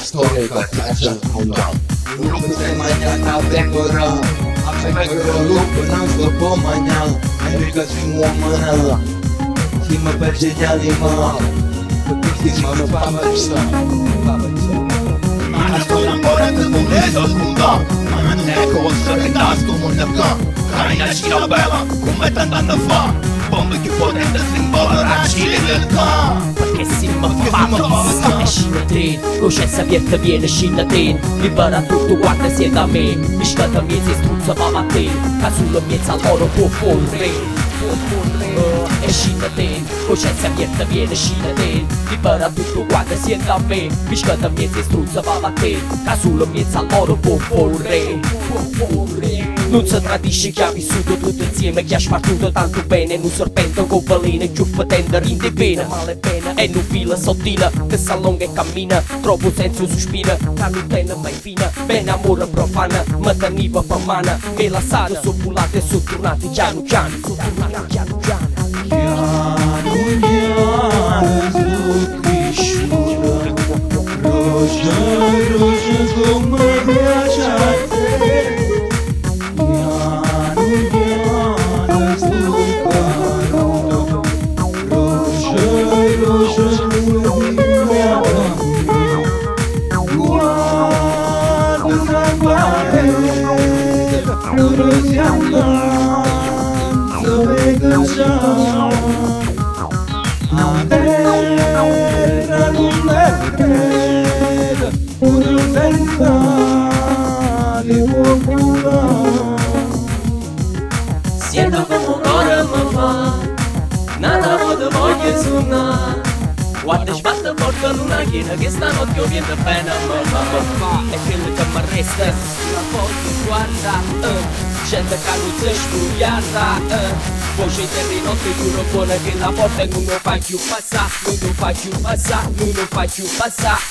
storica piazza fonda. Lupo se mañana pecora, a pecora lupo non sto po' mañana, e mica si muovono, si mi perce gli animali, perché si mi fa passare. Ma sto ancora che non è da sconda, ma non è cosa che nasco non è qua. Carina ci la bella, come tant'anni fa, bombe che potente si imbollarci nel ca. Perché si mi fa esci da te, coscienza aperta viene esci da te. Libera tutto quanto sei da me, mischia da me si struzza va a te. Casulo miezza loro può correre. Esci da te, coscienza aperta viene esci da te. Libera tutto quanto sei da me, mischia da me si struzza va a te. Casulo miezza loro può correre. Non si tradisce chi ha vissuto tutto insieme, chi ha spartuto tanto bene. Non serpente con veleno, giù fatendo rinde pena. Male pena e non fila sottile, che s'allunga e cammina. Troppo senza un sospiro, che non tiene mai fine. Bene amore profana, ma teniva per mano. E la sana, sono pulate e sono tornate piano piano. Sono tornate piano piano. Su cresciuta, rosa come piace a te. Siento como ora mi fa, nada modo voglio suonare. Guarda sbatte porta luna piena che stanotte io viene bene mi fa. E quello che mi resta, la voglio guarda, gente che non si scugliata. Voce di notte giuro buona che la porta non lo fa più passare, non lo fa più passare, non lo fa più passare.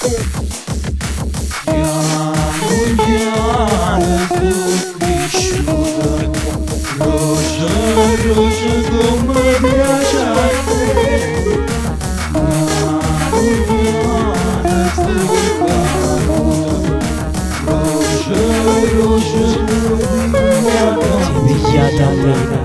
Su cresciuta, rosa come piace a te. Pigliata nera.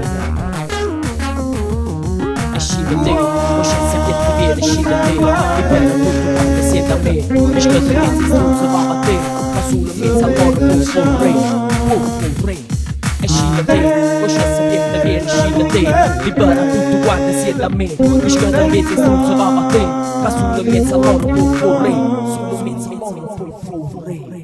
Esci da te, coscienza piatti viene, esci da te. Libera tutto quanto sei da me. Mischia da me, si struzza va a te. Ma sulla mezza loro può correre. Esci da te, coscienza piatti viene, esci da te. Libera tutto quanto sei da me. Mischia da me, si struzza va a te. Ma sulla mezza loro può correre. Sulla mezza può correre.